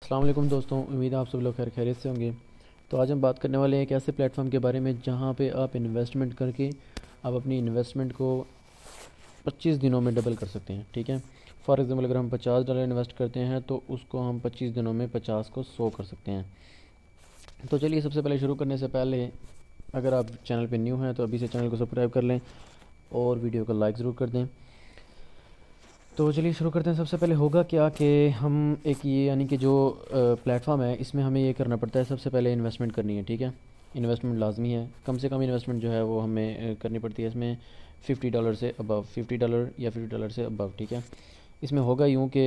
अस्सलाम वालेकुम दोस्तों, उम्मीद है आप सब लोग खैर खैरियत से होंगे। तो आज हम बात करने वाले हैं एक ऐसे प्लेटफॉर्म के बारे में जहां पे आप इन्वेस्टमेंट करके आप अपनी इन्वेस्टमेंट को 25 दिनों में डबल कर सकते हैं। ठीक है, फॉर एग्जांपल अगर हम $50 इन्वेस्ट करते हैं तो उसको हम 25 दिनों में 50 को 100 कर सकते हैं। तो चलिए, सबसे पहले शुरू करने से पहले अगर आप चैनल पे न्यू हैं तो अभी से चैनल को सब्सक्राइब कर लें और वीडियो को लाइक ज़रूर कर दें। तो चलिए शुरू करते हैं। सबसे पहले होगा क्या कि हम एक ये यानी कि जो प्लेटफॉर्म है इसमें हमें ये करना पड़ता है, सबसे पहले इन्वेस्टमेंट करनी है। ठीक है, इन्वेस्टमेंट लाजमी है, कम से कम इन्वेस्टमेंट जो है वो हमें करनी पड़ती है इसमें $50 से अबव, $50 या $50 से अबव। ठीक है, इसमें होगा यूँ कि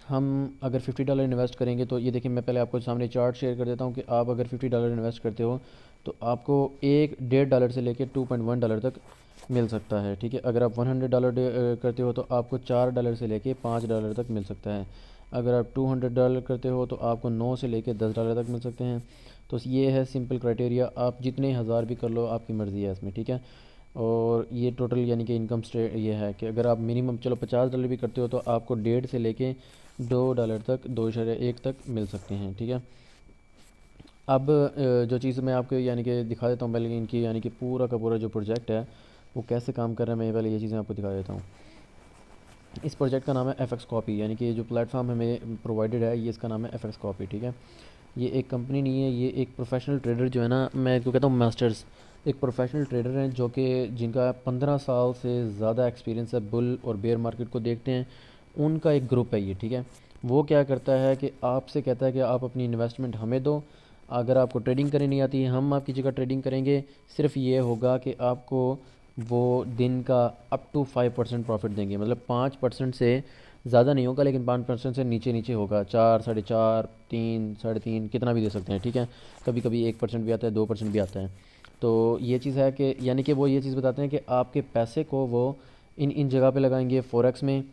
हम अगर $50 इन्वेस्ट करेंगे तो ये देखिए, मैं पहले आपको सामने चार्ट शेयर कर देता हूँ कि आप अगर $50 इन्वेस्ट करते हो तो आपको एक $1.5 से लेकर $2.1 तक मिल सकता है। ठीक है, अगर आप $100 करते हो तो आपको $4 से लेके $5 तक मिल सकता है। अगर आप $200 करते हो तो आपको 9 से लेके $10 तक मिल सकते हैं। तो ये है सिंपल क्राइटेरिया, आप जितने हज़ार भी कर लो आपकी मर्ज़ी है इसमें। ठीक है, और ये टोटल यानी कि इनकम स्टेट ये है कि अगर आप मिनिमम चलो $50 भी करते हो तो आपको 1.5 से लेके $2 तक, 2.1 तक मिल सकते हैं। ठीक है, अब जो चीज़ मैं आपको यानी कि दिखा देता हूँ पहले इनकी यानी कि पूरा का पूरा जो प्रोजेक्ट है वो कैसे काम कर रहा है। मैं पहले ये चीज़ें आपको दिखा देता हूँ। इस प्रोजेक्ट का नाम है एफ एक्स कॉपी, यानी कि ये जो प्लेटफॉर्म हमें प्रोवाइडेड है ये इसका नाम है एफ एक्स कॉपी। ठीक है, ये एक कंपनी नहीं है, ये एक प्रोफेशनल ट्रेडर जो है ना, मैं इसको कहता हूँ मास्टर्स, एक प्रोफेशनल ट्रेडर हैं जो कि जिनका 15 साल से ज़्यादा एक्सपीरियंस है बुल और बेयर मार्केट को देखते हैं, उनका एक ग्रुप है ये। ठीक है, वो क्या करता है कि आपसे कहता है कि आप अपनी इन्वेस्टमेंट हमें दो, अगर आपको ट्रेडिंग करनी नहीं आती हम आपकी जगह ट्रेडिंग करेंगे। सिर्फ ये होगा कि आपको वो दिन का अप टू 5% प्रॉफिट देंगे, मतलब 5% से ज़्यादा नहीं होगा लेकिन 5% से नीचे नीचे होगा, 4, 4.5, 3, 3.5 कितना भी दे सकते हैं। ठीक है, कभी कभी 1% भी आता है, 2% भी आता है। तो ये चीज़ है कि यानी कि वो ये चीज़ बताते हैं कि आपके पैसे को वो इन इन जगह पे लगाएंगे, फॉरेक्स में,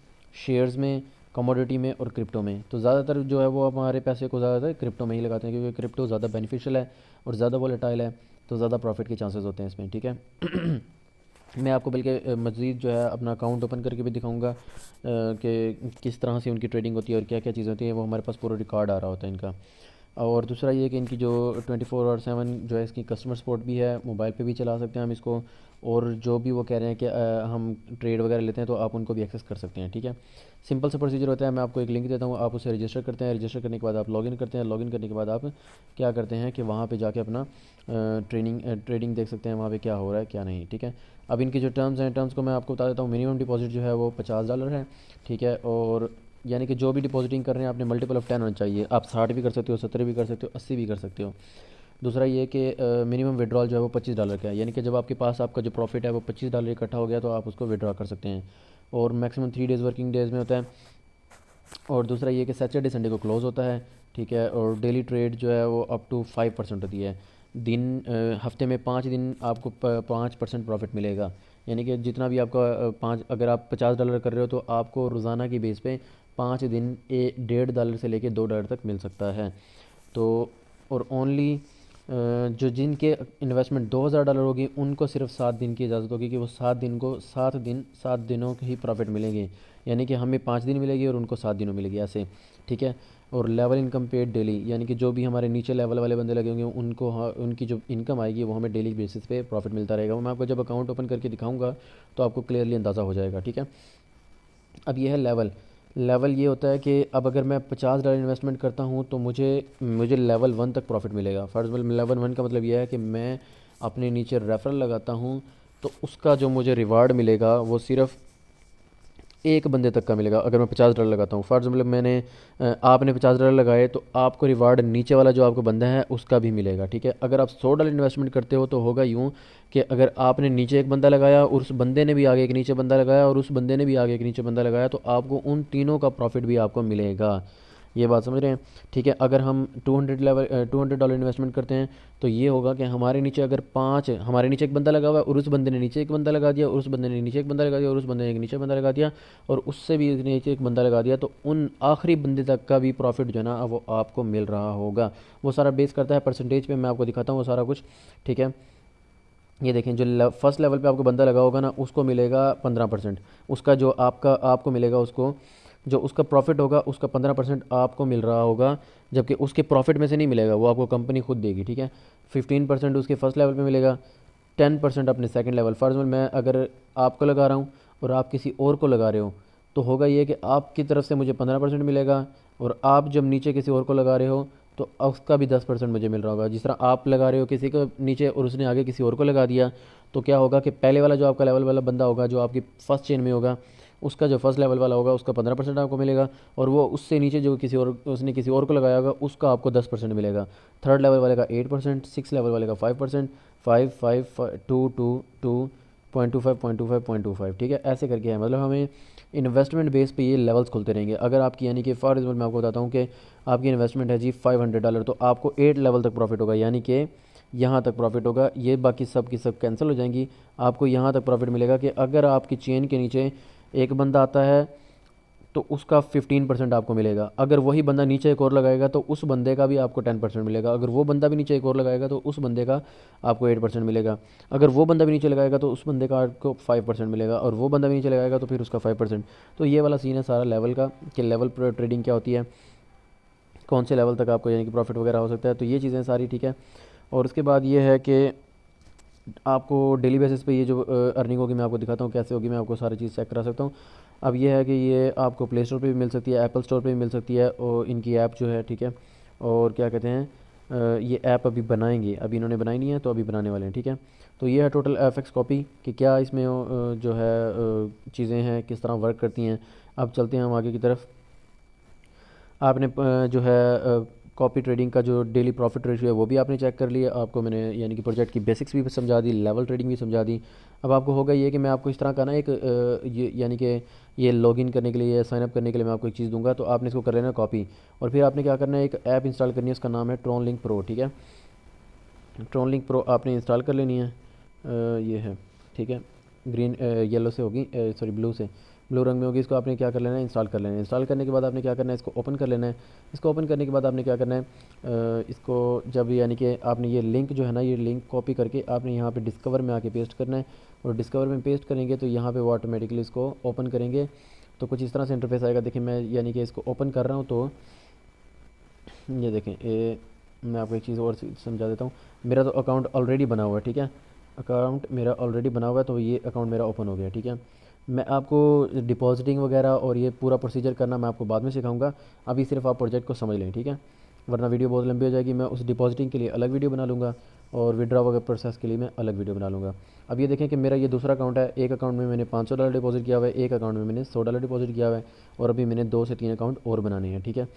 शेयर्स में, कमोडिटी में और क्रिप्टो में। तो ज़्यादातर जो है वो हमारे पैसे को ज़्यादातर क्रिप्टो में ही लगाते हैं क्योंकि क्रिप्टो ज़्यादा बेनिफिशियल है और ज़्यादा वोलेटाइल है, तो ज़्यादा प्रॉफिट के चांसेस होते हैं इसमें। ठीक है, मैं आपको बल्कि मज़ीद जो है अपना अकाउंट ओपन करके भी दिखाऊंगा कि किस तरह से उनकी ट्रेडिंग होती है और क्या क्या चीज़ें होती हैं, वो हमारे पास पूरा रिकॉर्ड आ रहा होता है इनका। और दूसरा ये कि इनकी जो 24/7 जो है इसकी कस्टमर सपोर्ट भी है, मोबाइल पे भी चला सकते हैं हम इसको, और जो भी वो कह रहे हैं कि हम ट्रेड वगैरह लेते हैं तो आप उनको भी एक्सेस कर सकते हैं। ठीक है, सिंपल सा प्रोसीजर होता है, मैं आपको एक लिंक देता हूँ, आप उसे रजिस्टर करते हैं, रजिस्टर करने के बाद आप लॉगिन करते हैं, लॉगिन करने के बाद आप क्या करते हैं कि वहाँ पे जाके अपना ट्रेडिंग देख सकते हैं वहाँ पे क्या हो रहा है क्या नहीं। ठीक है, अब इनकी जो टर्म्स हैं, टर्म्स को मैं आपको बता देता हूँ। मिनिमम डिपॉजिट जो है वो $50 है। ठीक है, और यानी कि जो भी डिपॉजिटिंग कर रहे हैं आपने मल्टीपल ऑफ 10 होना चाहिए, आप 60 भी कर सकते हो, 70 भी कर सकते हो, 80 भी कर सकते हो। दूसरा ये कि मिनिमम विड्रॉल जो है वो $25 का है, यानी कि जब आपके पास आपका जो प्रॉफिट है वो $25 इकट्ठा हो गया तो आप उसको विड्रॉ कर सकते हैं, और मैक्सिमम 3 डेज़ वर्किंग डेज़ में होता है। और दूसरा ये कि सैटरडे संडे को क्लोज़ होता है। ठीक है, और डेली ट्रेड जो है वो अप टू 5% होती है। दिन हफ्ते में 5 दिन आपको 5% प्रॉफिट मिलेगा, यानी कि जितना भी आपका पाँच, अगर आप $50 कर रहे हो तो आपको रोज़ाना की बेस पे 5 दिन $1.5 से लेके $2 तक मिल सकता है। तो और ओनली जो जिनके इन्वेस्टमेंट $2,000 होगी उनको सिर्फ 7 दिन की इजाज़त होगी कि वो 7 दिनों के ही प्रॉफिट मिलेंगे, यानी कि हमें 5 दिन मिलेगी और उनको 7 दिनों मिलेगी ऐसे। ठीक है, और लेवल इनकम पेड डेली, यानी कि जो भी हमारे नीचे लेवल वाले बंदे लगे होंगे उनको उनकी जो इनकम आएगी वो हमें डेली बेसिस पे प्रॉफिट मिलता रहेगा। वो मैं आपको जब अकाउंट ओपन करके दिखाऊंगा तो आपको क्लियरली अंदाज़ा हो जाएगा। ठीक है, अब ये है लेवल। लेवल ये होता है कि अब अगर मैं $50 इन्वेस्टमेंट करता हूँ तो मुझे मुझे लेवल 1 तक प्रॉफिट मिलेगा। फर्स्ट ऑफ ऑल लेवल 1 का मतलब ये है कि मैं अपने नीचे रेफरल लगाता हूँ तो उसका जो मुझे रिवार्ड मिलेगा वो सिर्फ एक बंदे तक का मिलेगा। अगर मैं $50 लगाता हूँ, फर्ज मतलब आपने $50 लगाए तो आपको रिवार्ड नीचे वाला जो आपको बंदा है उसका भी मिलेगा। ठीक है, अगर आप $100 इन्वेस्टमेंट करते हो तो होगा यूँ कि अगर आपने नीचे एक बंदा लगाया और उस बंदे ने भी आगे एक नीचे बंदा लगाया और उस बंदे ने भी आगे एक नीचे बंदा लगाया तो आपको उन तीनों का प्रॉफिट भी आपको मिलेगा। ये बात समझ रहे हैं? ठीक है, अगर हम 200 डॉलर इन्वेस्टमेंट करते हैं तो ये होगा कि हमारे नीचे अगर पाँच, हमारे नीचे एक बंदा लगा हुआ है और उस बंदे ने नीचे एक बंदा लगा दिया और उस बंदे ने नीचे एक बंदा लगा दिया और उस बंदे ने एक नीचे बंदा लगा दिया और उससे भी नीचे एक बंदा लगा दिया, तो उन आखिरी बंदे तक का भी प्रॉफिट जो है ना वो आपको मिल रहा होगा। वो सारा बेस करता है परसेंटेज पे, मैं आपको दिखाता हूँ वो सारा कुछ। ठीक है, ये देखें, जो फर्स्ट लेवल पे आपको बंदा लगा होगा ना उसको मिलेगा 15%, उसका जो आपका आपको मिलेगा उसको जो उसका प्रॉफिट होगा उसका 15% आपको मिल रहा होगा, जबकि उसके प्रॉफिट में से नहीं मिलेगा, वो आपको कंपनी खुद देगी, ठीक है। 15% उसके फर्स्ट लेवल पे मिलेगा, 10% अपने सेकंड लेवल। फॉर एग्जाम्पल मैं अगर आपको लगा रहा हूँ और आप किसी और को लगा रहे हो, तो होगा ये कि आपकी तरफ से मुझे 15% मिलेगा, और आप जब नीचे किसी और को लगा रहे हो तो उसका भी 10% मुझे मिल रहा होगा। जिस तरह आप लगा रहे हो किसी को नीचे और उसने आगे किसी और को लगा दिया, तो क्या होगा कि पहले वाला जो आपका लेवल वाला बंदा होगा, जो आपकी फर्स्ट चेन में होगा, उसका जो फर्स्ट लेवल वाला होगा उसका 15% आपको मिलेगा, और वो उससे नीचे जो किसी और उसने किसी और को लगाया होगा उसका आपको 10% मिलेगा। थर्ड लेवल वाले का 8%, सिक्स लेवल वाले का 5%, 5, 5, 2, 2, 2.25, 0.25, 0.25, ठीक है। ऐसे करके है, मतलब हमें इन्वेस्टमेंट बेस पे ये लेवल्स खुलते रहेंगे। अगर आपकी यानी कि फॉर एग्जाम्पल मैं आपको बताता हूँ कि आपकी इन्वेस्टमेंट है जी $500, तो आपको 8 लेवल तक प्रॉफिट होगा, यानी कि यहाँ तक प्रॉफिट होगा, ये बाकी सब की सब कैंसिल हो जाएंगी, आपको यहाँ तक प्रॉफिट मिलेगा कि अगर आपकी चेन के नीचे एक बंदा आता है तो उसका 15% आपको मिलेगा, अगर वही बंदा नीचे एक और लगाएगा तो उस बंदे का भी आपको 10% मिलेगा, अगर वो बंदा भी नीचे एक और लगाएगा तो उस बंदे का आपको 8% मिलेगा, अगर वो बंदा भी नीचे लगाएगा तो उस बंदे का आपको 5% मिलेगा, और वो बंदा भी नीचे लगाएगा तो फिर उसका 5%। तो ये वाला सीन है सारा लेवल का, कि लेवल पर ट्रेडिंग क्या होती है, कौन से लेवल तक आपको यानी कि प्रॉफिट वगैरह हो सकता है, तो ये चीज़ें सारी, ठीक है। और उसके बाद ये है कि आपको डेली बेसिस पे ये जो अर्निंग होगी मैं आपको दिखाता हूँ कैसे होगी, मैं आपको सारी चीज़ चेक करा सकता हूँ। अब ये है कि ये आपको प्ले स्टोर पे भी मिल सकती है, एप्पल स्टोर पे भी मिल सकती है, और इनकी ऐप जो है, ठीक है। और क्या कहते हैं, ये ऐप अभी बनाएंगे, अभी इन्होंने बनाई नहीं है तो अभी बनाने वाले हैं, ठीक है। तो ये है टोटल एफएक्स कॉपी कि क्या इसमें जो है चीज़ें हैं किस तरह वर्क करती हैं। अब चलते हैं हम आगे की तरफ। आपने जो है कॉपी ट्रेडिंग का जो डेली प्रॉफिट रेशियो है वो भी आपने चेक कर लिया, आपको मैंने यानी कि प्रोजेक्ट की बेसिक्स भी समझा दी, लेवल ट्रेडिंग भी समझा दी। अब आपको होगा ये कि मैं आपको इस तरह का ना एक ये यानी कि ये लॉगिन करने के लिए, साइनअप करने के लिए मैं आपको एक चीज़ दूंगा, तो आपने इसको कर लेना कॉपी, और फिर आपने क्या करना है, एक ऐप इंस्टॉल करनी है, उसका नाम है ट्रॉन लिंक प्रो, ठीक है। ट्रॉन लिंक प्रो आपने इंस्टॉल कर लेनी है, ये है, ठीक है। ग्रीन येलो से होगी, सॉरी ब्लू से, ब्लू रंग में होगी, इसको आपने क्या कर लेना है, इंस्टॉल कर लेना है। इंस्टॉल करने के बाद आपने क्या करना है, इसको ओपन कर लेना है। इसको ओपन करने के बाद आपने क्या करना है, इसको जब यानी कि आपने ये लिंक जो है ना, ये लिंक कॉपी करके आपने यहाँ पे डिस्कवर में आके पेस्ट करना है, और डिस्कवर में पेस्ट करेंगे तो यहाँ पे वो ऑटोमेटिकली इसको ओपन करेंगे। तो कुछ इस तरह से इंटरफेस आएगा। देखिए मैं यानी कि इसको ओपन कर रहा हूँ, तो ये देखें, ये मैं आपको एक चीज़ और समझा देता हूँ। मेरा तो अकाउंट ऑलरेडी बना हुआ है, ठीक है, अकाउंट मेरा ऑलरेडी बना हुआ है, तो ये अकाउंट मेरा ओपन हो गया, ठीक है। मैं आपको डिपॉजिटिंग वगैरह और ये पूरा प्रोसीजर करना मैं आपको बाद में सिखाऊंगा, अभी सिर्फ आप प्रोजेक्ट को समझ लें, ठीक है, वरना वीडियो बहुत लंबी हो जाएगी। मैं उस डिपॉजिटिंग के लिए अलग वीडियो बना लूँगा, और विड्रॉ वगैरह प्रोसेस के लिए मैं अलग वीडियो बना लूँगा। अब ये देखें कि मेरा ये दूसरा अकाउंट है, एक अकाउंट में मैंने $500 डिपॉजिट किया हुआ है, एक अकाउंट में मैंने $100 डिपॉजिट किया हुआ है, और अभी मैंने 2 से 3 अकाउंट और बनाने हैं, ठीक है।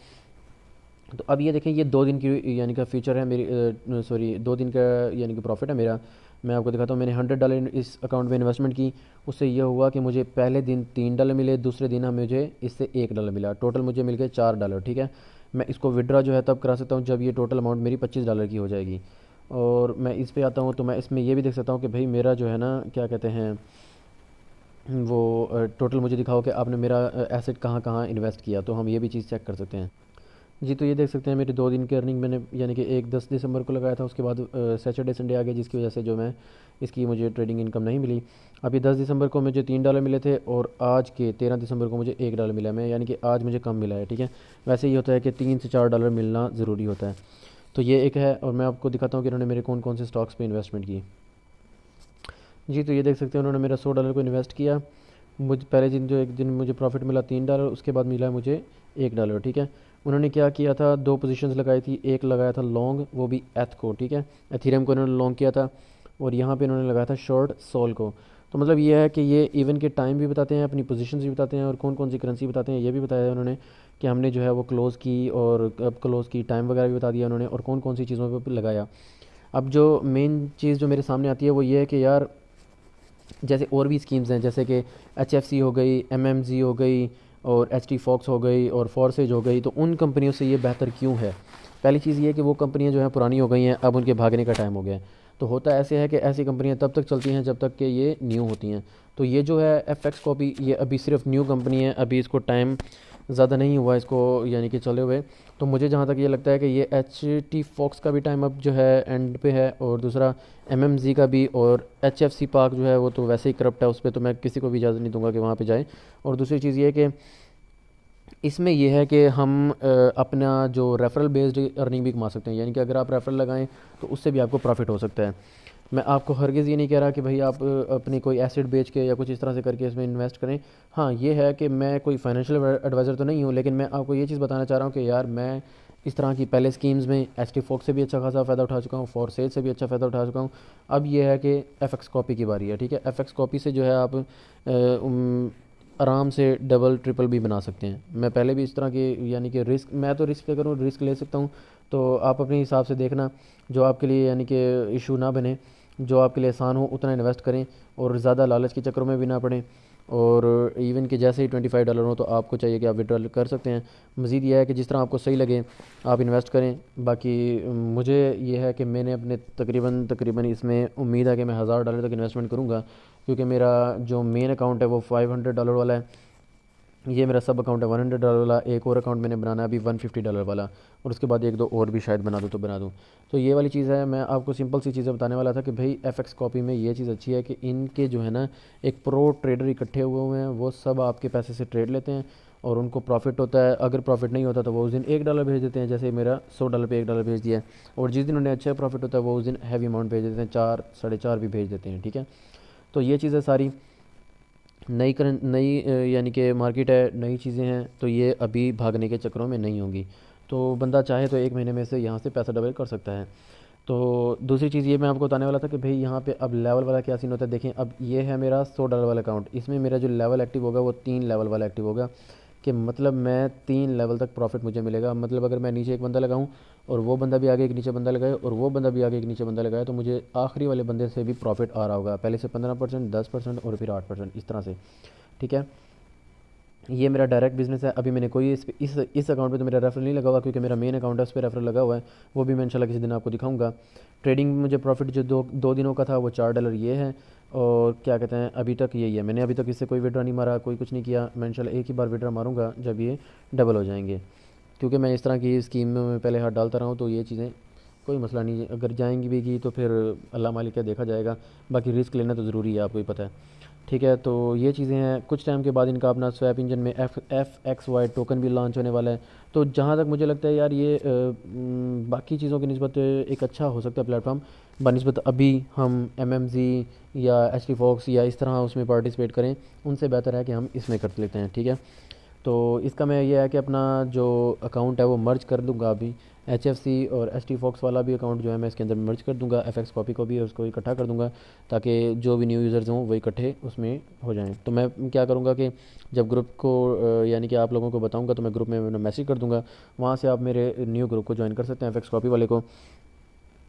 तो अब ये देखें, ये 2 दिन की यानी का फ्यूचर है मेरी, सॉरी 2 दिन का यानी कि प्रॉफिट है मेरा। मैं आपको दिखाता हूँ, मैंने $100 इस अकाउंट में इन्वेस्टमेंट की, उससे ये हुआ कि मुझे पहले दिन $3 मिले, दूसरे दिन मुझे इससे $1 मिला, टोटल मुझे मिल गए $4, ठीक है। मैं इसको विड्रा जो है तब करा सकता हूँ जब ये टोटल अमाउंट मेरी $25 की हो जाएगी। और मैं इस पे आता हूँ तो मैं इसमें ये भी देख सकता हूँ कि भाई मेरा जो है ना, क्या कहते हैं, वो टोटल मुझे दिखाओ कि आपने मेरा एसेट कहाँ कहाँ इन्वेस्ट किया, तो हम ये भी चीज़ चेक कर सकते हैं। जी, तो ये देख सकते हैं मेरी 2 दिन की अर्निंग मैंने यानी कि एक 10 दिसंबर को लगाया था, उसके बाद सैटरडे संडे आ गया, जिसकी वजह से जो मैं इसकी मुझे ट्रेडिंग इनकम नहीं मिली। अभी 10 दिसंबर को मुझे $3 मिले थे, और आज के 13 दिसंबर को मुझे $1 मिला, मैं यानी कि आज मुझे कम मिला है, ठीक है। वैसे ही होता है कि $3 से $4 मिलना ज़रूरी होता है। तो ये एक है, और मैं आपको दिखाता हूँ कि इन्होंने मेरे कौन कौन से स्टॉक्स पे इन्वेस्टमेंट की। जी, तो ये देख सकते हैं उन्होंने मेरा $100 को इन्वेस्ट किया। मुझ पहले दिन जो एक दिन मुझे प्रॉफिट मिला $3, उसके बाद मिला मुझे $1, ठीक है। उन्होंने क्या किया था, 2 पोजीशंस लगाई थी, एक लगाया था लॉन्ग, वो भी एथ को, ठीक है, एथीरियम को इन्होंने लॉन्ग किया था, और यहाँ पे इन्होंने लगाया था शॉर्ट सोल को। तो मतलब ये है कि ये इवन के टाइम भी बताते हैं, अपनी पोजीशंस भी बताते हैं, और कौन कौन सी करेंसी बताते हैं ये भी बताया है उन्होंने, कि हमने जो है वो क्लोज़ की और कब क्लोज़ की, टाइम वगैरह भी बता दिया उन्होंने, और कौन कौन सी चीज़ों पर लगाया। अब जो मेन चीज़ जो मेरे सामने आती है वो ये है कि यार जैसे और भी स्कीम्स हैं, जैसे कि HFC हो गई, MMG हो गई, और HT Fox हो गई, और फॉर्सेज हो गई, तो उन कंपनियों से ये बेहतर क्यों है। पहली चीज़ ये है कि वो कंपनियां जो हैं पुरानी हो गई हैं, अब उनके भागने का टाइम हो गया है। तो होता ऐसे है कि ऐसी कंपनियां तब तक चलती हैं जब तक कि ये न्यू होती हैं। तो ये जो है FX कॉपी, ये अभी सिर्फ न्यू कंपनी है, अभी इसको टाइम ज़्यादा नहीं हुआ इसको यानी कि चले हुए। तो मुझे जहाँ तक ये लगता है कि ये HT Fox का भी टाइम अब जो है एंड पे है, और दूसरा MMG का भी, और HFC पार्क जो है वो तो वैसे ही करप्ट है, उस पर तो मैं किसी को भी इजाज़त नहीं दूंगा कि वहाँ पे जाए। और दूसरी चीज़ ये है कि इसमें यह है कि हम अपना जो रेफरल बेस्ड अर्निंग भी कमा सकते हैं, यानी कि अगर आप रेफरल लगाएं तो उससे भी आपको प्रॉफिट हो सकता है। मैं आपको हरगिज़ ये नहीं कह रहा कि भाई आप अपनी कोई एसेट बेच के या कुछ इस तरह से करके इसमें इन्वेस्ट करें। हाँ, ये है कि मैं कोई फाइनेंशियल एडवाइज़र तो नहीं हूँ, लेकिन मैं आपको ये चीज़ बताना चाह रहा हूँ कि यार मैं इस तरह की पहले स्कीम्स में एच टी फोक से भी अच्छा खासा फ़ायदा उठा चुका हूँ, फॉर सेल से भी अच्छा फ़ायदा उठा चुका हूँ। अब ये है कि एफ एक्स कॉपी की बारी है। ठीक है, एफ एक्स कॉपी से जो है आप आराम से डबल ट्रिपल भी बना सकते हैं। मैं पहले भी इस तरह की, यानी कि रिस्क, मैं तो रिस्क लेकर रिस्क ले सकता हूँ। तो आप अपने हिसाब से देखना जो आपके लिए यानी कि इशू ना बने, जो आपके लिए आसान हो उतना इन्वेस्ट करें और ज़्यादा लालच के चक्करों में भी ना पड़ें। और इवन कि जैसे ही $25 हो तो आपको चाहिए कि आप विड्रॉल कर सकते हैं। मज़ीद यह है कि जिस तरह आपको सही लगे आप इन्वेस्ट करें। बाकी मुझे ये है कि मैंने अपने तकरीबन तकरीबन इसमें उम्मीद है कि मैं $1000 तक इन्वेस्टमेंट करूँगा, क्योंकि मेरा जो मेन अकाउंट है वो $500 वाला है। ये मेरा सब अकाउंट है $100 वाला। एक और अकाउंट मैंने बनाना है अभी $150 वाला, और उसके बाद एक दो और भी शायद बना दूँ तो बना दूँ। तो ये वाली चीज़ है। मैं आपको सिंपल सी चीज़ें बताने वाला था कि भाई एफ एक्स कॉपी में ये चीज़ अच्छी है कि इनके जो है ना एक प्रो ट्रेडर इकट्ठे हुए हैं, वो सब आपके पैसे से ट्रेड लेते हैं और उनको प्रॉफिट होता है। अगर प्रॉफिट नहीं होता तो वो उस दिन $1 भेज देते हैं, जैसे मेरा $100 पे $1 भेज दिया है। और जिस दिन उन्हें अच्छा प्रॉफिट होता है वो उस दिन हैवी अमाउंट भेज देते हैं, 4 4.5 भी भेज देते हैं। ठीक है, तो ये चीज़ें सारी नई करंट नई यानी कि मार्केट है, नई चीज़ें हैं, तो ये अभी भागने के चक्करों में नहीं होंगी। तो बंदा चाहे तो एक महीने में से यहाँ से पैसा डबल कर सकता है। तो दूसरी चीज़ ये मैं आपको बताने वाला था कि भाई यहाँ पे अब लेवल वाला क्या सीन होता है। देखें, अब ये है मेरा $100 वाला अकाउंट, इसमें मेरा जो लेवल एक्टिव होगा वो 3 लेवल वाला एक्टिव होगा, कि मतलब मैं 3 लेवल तक प्रॉफिट मुझे मिलेगा। मतलब अगर मैं नीचे एक बंदा लगाऊं और वो बंदा भी आगे एक नीचे बंदा लगाए और वो बंदा भी आगे एक नीचे बंदा लगाए, तो मुझे आखिरी वाले बंदे से भी प्रॉफिट आ रहा होगा, पहले से 15%, 10% और फिर 8%, इस तरह से। ठीक है, ये मेरा डायरेक्ट बिजनेस है। अभी मैंने कोई इस अकाउंट पे तो मेरा रेफरल नहीं लगा हुआ, क्योंकि मेरा मेन अकाउंट है उस पर रेफरल लगा हुआ है। वो भी मैं इंशाल्लाह किसी दिन आपको दिखाऊंगा। ट्रेडिंग में मुझे प्रॉफिट जो दो दिनों का था वो $4 ये है। और क्या कहते हैं, अभी तक यही है। मैंने अभी तक इससे कोई विड्रॉ नहीं मारा, कोई कुछ नहीं किया। मैं इंशाल्लाह एक ही बार विड्रॉ मारूंगा जब ये डबल हो जाएंगे, क्योंकि मैं इस तरह की स्कीम में मैं पहले हाथ डालता रहा हूँ। तो ये चीज़ें कोई मसला नहीं है, अगर जाएंगी भी की तो फिर अल्लाह मालिक का देखा जाएगा। बाकी रिस्क लेना तो ज़रूरी है, आपको ही पता है। ठीक है, तो ये चीज़ें हैं। कुछ टाइम के बाद इनका अपना स्वैप इंजन में एफ एक्स वाई टोकन भी लॉन्च होने वाला है। तो जहाँ तक मुझे लगता है यार ये बाकी चीज़ों की निस्बत एक अच्छा हो सकता है प्लेटफॉर्म बनस्बत अभी हम एम एम जी या एच टी फॉक्स या इस तरह उसमें पार्टिसिपेट करें, उनसे बेहतर है कि हम इसमें कर लेते हैं। ठीक है, तो इसका मैं ये है कि अपना जो अकाउंट है वो मर्ज कर दूंगा अभी। एच एफ सी और एच टी फॉक्स वाला भी अकाउंट जो है मैं इसके अंदर मर्ज कर दूंगा, एफ एक्स कॉपी को भी उसको इकट्ठा कर दूंगा, ताकि जो भी न्यू यूज़र्स हों वो इकट्ठे उसमें हो जाएं। तो मैं क्या करूँगा कि जब ग्रुप को यानी कि आप लोगों को बताऊँगा तो मैं ग्रुप में मैसेज कर दूँगा, वहाँ से आप मेरे न्यू ग्रुप को ज्वाइन कर सकते हैं एफ एक्स कॉपी वाले को।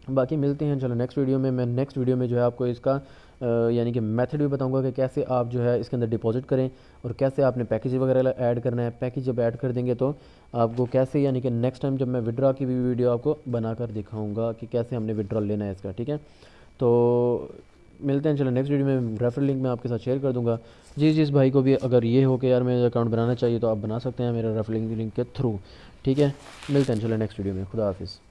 बाकी मिलते हैं चलो नेक्स्ट वीडियो में। मैं नेक्स्ट वीडियो में जो है आपको इसका यानी कि मेथड भी बताऊंगा कि कैसे आप जो है इसके अंदर डिपॉजिट करें और कैसे आपने पैकेज वगैरह ऐड करना है। पैकेज जब ऐड कर देंगे तो आपको कैसे, यानी कि नेक्स्ट टाइम जब मैं विड्रॉ की भी वीडियो आपको बनाकर दिखाऊंगा कि कैसे हमने विड्रॉ लेना है इसका। ठीक है, तो मिलते हैं चलो नेक्स्ट वीडियो में। रेफरल लिंक मैं आपके साथ शेयर कर दूंगा। जिस भाई को भी अगर ये हो कि यार मेरा अकाउंट बनाना चाहिए तो आप बना सकते हैं मेरा रेफरल लिंक के थ्रू। ठीक है, मिलते हैं चलो नेक्स्ट वीडियो में। खुदा हाफिज़।